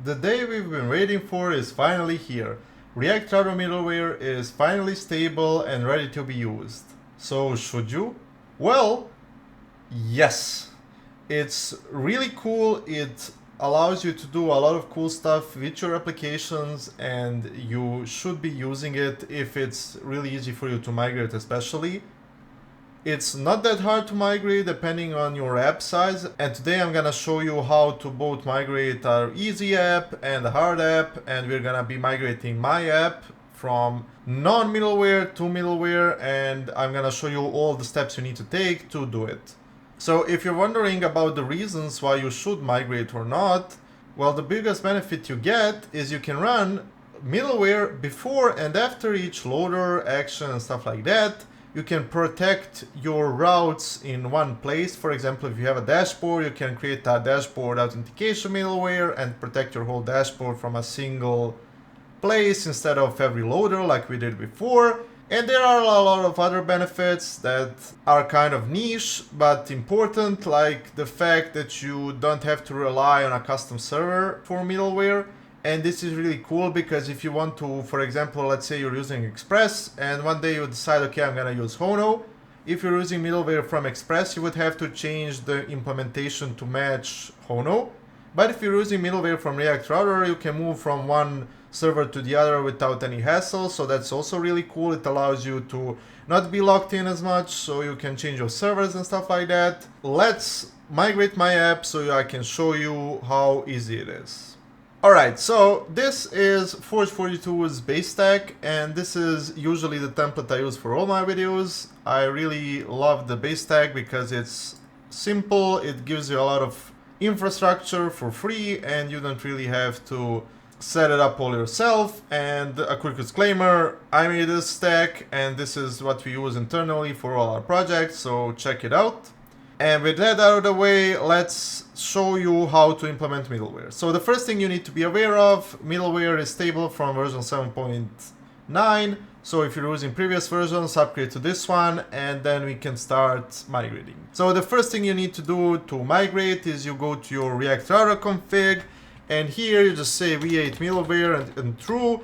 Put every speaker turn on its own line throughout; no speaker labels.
the day we've been waiting for is finally here. React Router middleware is finally stable and ready to be used. So should you? Well, yes. It's really cool. It allows you to do a lot of cool stuff with your applications, and you should be using it if it's really easy for you to migrate especially. It's not that hard to migrate depending on your app size, and today I'm gonna show you how to both migrate our easy app and a hard app, and we're gonna be migrating my app from non-middleware to middleware, and I'm gonna show you all the steps you need to take to do it. So if you're wondering about the reasons why you should migrate or not, well, the biggest benefit you get is you can run middleware before and after each loader, action, and stuff like that. You can protect your routes in one place. For example, if you have a dashboard, you can create a dashboard authentication middleware and protect your whole dashboard from a single place instead of every loader like we did before. And there are a lot of other benefits that are kind of niche but important, like the fact that you don't have to rely on a custom server for middleware. And this is really cool because if you want to, for example, let's say you're using Express and one day you decide, okay, I'm gonna use Hono. If you're using middleware from Express, you would have to change the implementation to match Hono. But if you're using middleware from React Router, you can move from one server to the other without any hassle. So that's also really cool. It allows you to not be locked in as much, so you can change your servers and stuff like that. Let's migrate my app so I can show you how easy it is. Alright, so this is Forge42's base stack, and this is usually the template I use for all my videos. I really love the base stack because it's simple, it gives you a lot of infrastructure for free, and you don't really have to set it up all yourself. And a quick disclaimer, I made this stack, and this is what we use internally for all our projects, so check it out. And with that out of the way, let's show you how to implement middleware. So the first thing you need to be aware of, middleware is stable from version 7.9. So if you're using previous versions, upgrade to this one, and then we can start migrating. So the first thing you need to do to migrate is you go to your React Router config, and here you just say v8 middleware and true,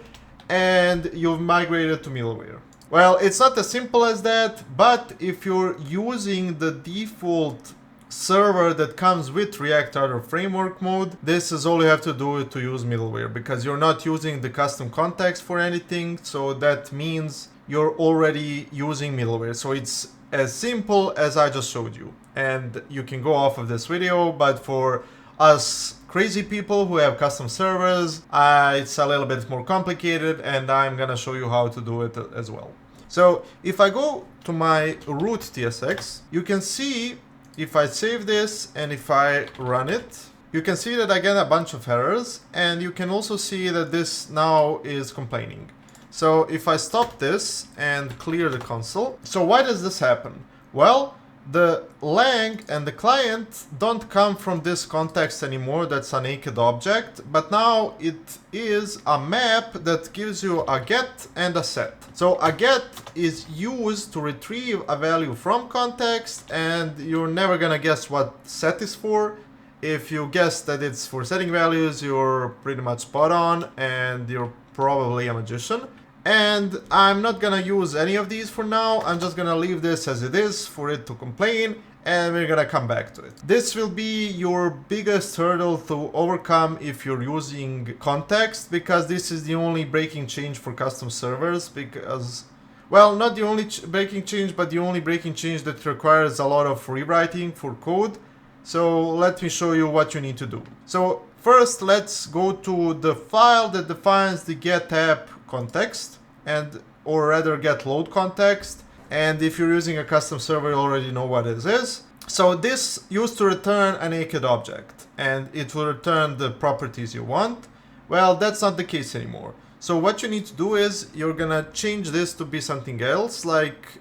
and you've migrated to middleware. Well, it's not as simple as that, but if you're using the default server that comes with React Router framework mode, this is all you have to do to use middleware, because you're not using the custom context for anything, so that means you're already using middleware. So it's as simple as I just showed you, and you can go off of this video, but for us crazy people who have custom servers, it's a little bit more complicated, and I'm gonna show you how to do it as well. So if I go to my root.tsx, you can see if I save this and if I run it, you can see that I get a bunch of errors, and you can also see that this now is complaining. So if I stop this and clear the console, so why does this happen? Well, the lang and the client don't come from this context anymore, that's a naked object, but now it is a map that gives you a get and a set. So a get is used to retrieve a value from context, and you're never gonna guess what set is for. If you guess that it's for setting values, you're pretty much spot on, and you're probably a magician. And I'm not gonna use any of these for now. I'm just gonna leave this as it is for it to complain, and we're gonna come back to it. This will be your biggest hurdle to overcome if you're using context, because this is the only breaking change for custom servers, because, well, not the only breaking change, but the only breaking change that requires a lot of rewriting for code. So let me show you what you need to do. So first, let's go to the file that defines the get app context, and or rather getLoadContext. And if you're using a custom server, you already know what it is. So this used to return a naked object, and it will return the properties you want. Well, that's not the case anymore. So what you need to do is you're gonna change this to be something else, like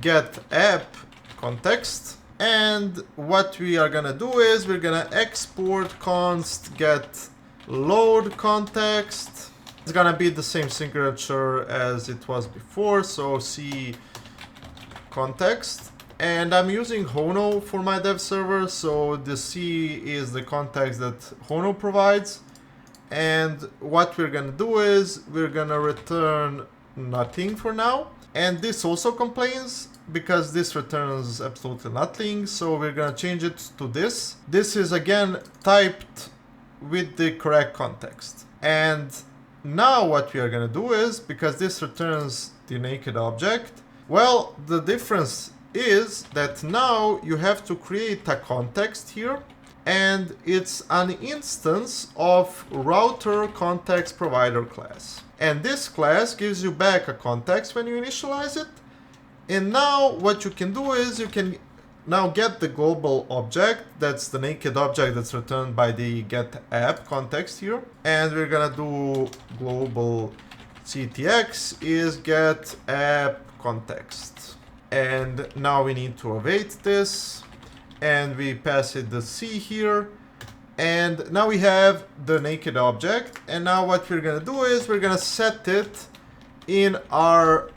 get app context. And what we are gonna do is we're gonna export const get load context. It's gonna be the same signature as it was before, so C context. And I'm using Hono for my dev server, so the C is the context that Hono provides. and what we're gonna do is we're gonna return nothing for now. And this also complains because this returns absolutely nothing, so we're gonna change it to this. This is again typed with the correct context. And now what we are gonna do is, because this returns the naked object, well, the difference is that now you have to create a context here, and it's an instance of Router Context Provider class. And this class gives you back a context when you initialize it. And now what you can do is you can now get the global object, that's the naked object that's returned by the get app context here. And we're gonna do global .tsx is get app context. And now we need to await this, and we pass it the C here. And now we have the naked object, and now what we're gonna do is we're gonna set it in our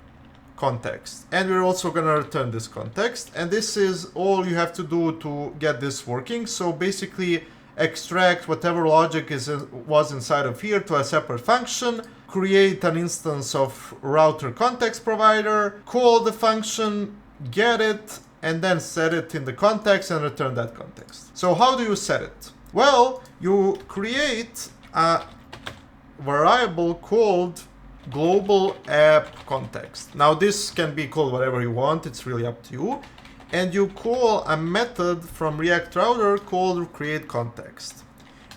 context, and we're also gonna return this context. And this is all you have to do to get this working. So basically extract whatever logic was inside of here to a separate function, create an instance of Router Context Provider, call the function, get it, and then set it in the context and return that context. So how do you set it? Well, you create a variable called global app context. Now this can be called whatever you want, it's really up to you. And you call a method from React Router called create context.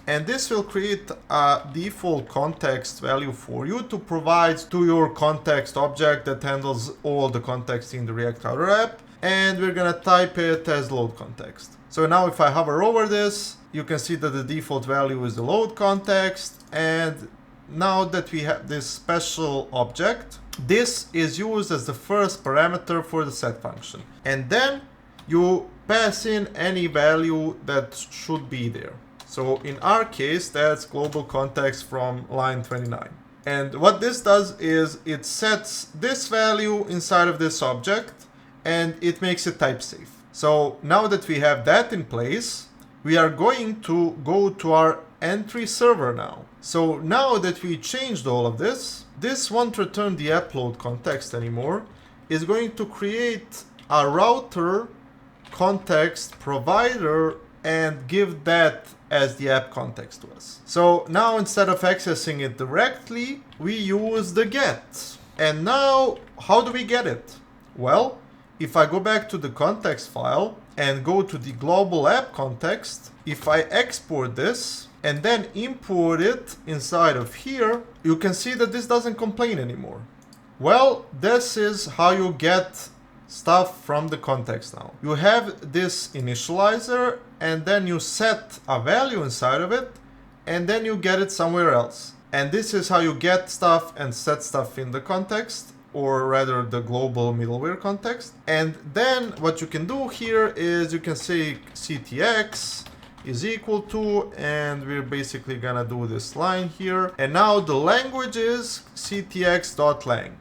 And this will create a default context value for you to provide to your context object that handles all the context in the React Router app. And we're gonna type it as load context. So now if I hover over this, you can see that the default value is the load context. And now that we have this special object, this is used as the first parameter for the set function. And then you pass in any value that should be there. So in our case, that's global context from line 29. And what this does is it sets this value inside of this object, and it makes it type safe. So now that we have that in place, we are going to go to our entry server now. So now that we changed all of this, this won't return the upload context anymore. It's going to create a router context provider and give that as the app context to us. So now instead of accessing it directly, we use the get. And now how do we get it? Well, if I go back to the context file and go to the global app context, if I export this and then import it inside of here, you can see that this doesn't complain anymore. Well, this is how you get stuff from the context now. You have this initializer, and then you set a value inside of it, and then you get it somewhere else. And this is how you get stuff and set stuff in the context, or rather the global middleware context. And then what you can do here is you can say ctx is equal to, and we're basically gonna do this line here. And now the language is ctx.lang.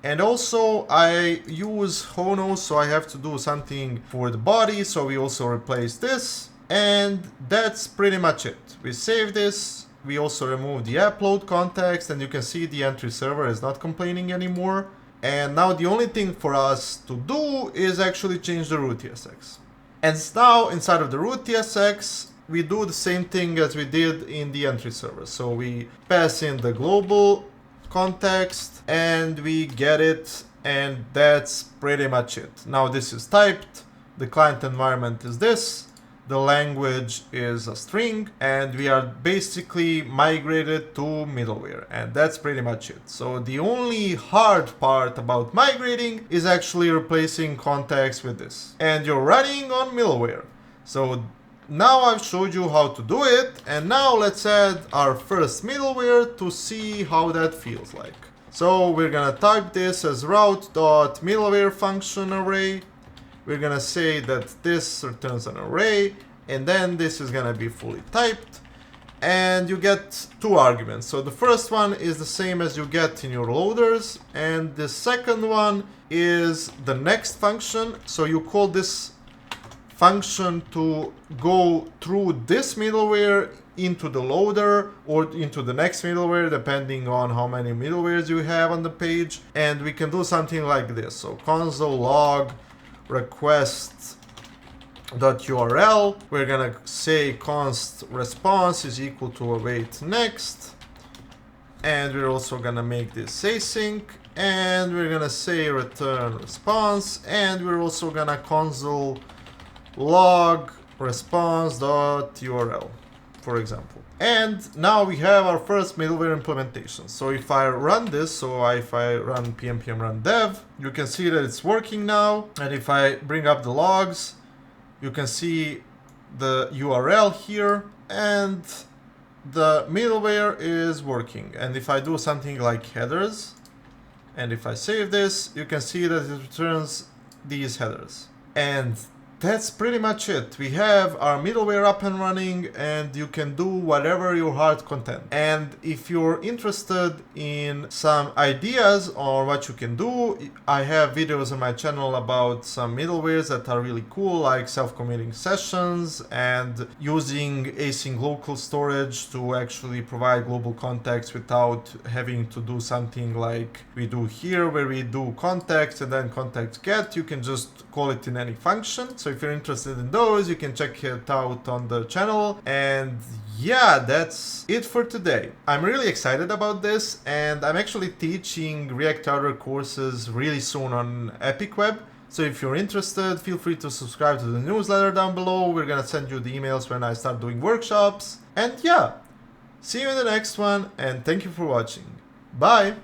And also I use Hono, so I have to do something for the body. So we also replace this, and that's pretty much it. We save this. We also remove the upload context, and you can see the entry server is not complaining anymore. And now the only thing for us to do is actually change the root.tsx. And now inside of the root.tsx, we do the same thing as we did in the entry server. So we pass in the global context and we get it, and that's pretty much it. Now this is typed, the client environment is this, the language is a string, and we are basically migrated to middleware, and that's pretty much it. So the only hard part about migrating is actually replacing context with this, and you're running on middleware. So now I've showed you how to do it, and now let's add our first middleware to see how that feels like. So we're gonna type this as route.middleware function array. We're gonna say that this returns an array, and then this is gonna be fully typed, and you get two arguments. So the first one is the same as you get in your loaders, and the second one is the next function. So you call this function to go through this middleware into the loader or into the next middleware, depending on how many middlewares you have on the page. And we can do something like this. So console log request.url. We're gonna say const response is equal to await next. And we're also gonna make this async. And we're gonna say return response. And we're also gonna console log response.url, for example. And now we have our first middleware implementation. So if I run this, so if I run pm run dev, you can see that it's working now. And if I bring up the logs, you can see the URL here and the middleware is working. And if I do something like headers, and if I save this, you can see that it returns these headers. And that's pretty much it. We have our middleware up and running, and you can do whatever your heart content. And if you're interested in some ideas on what you can do, I have videos on my channel about some middlewares that are really cool, like self-committing sessions and using async local storage to actually provide global context without having to do something like we do here, where we do context and then context get. You can just call it in any function. So if you're interested in those, you can check it out on the channel. And yeah, that's it for today. I'm really excited about this, and I'm actually teaching React Router courses really soon on Epic Web. So if you're interested, feel free to subscribe to the newsletter down below. We're gonna send you the emails when I start doing workshops. And yeah, see you in the next one, and thank you for watching. Bye!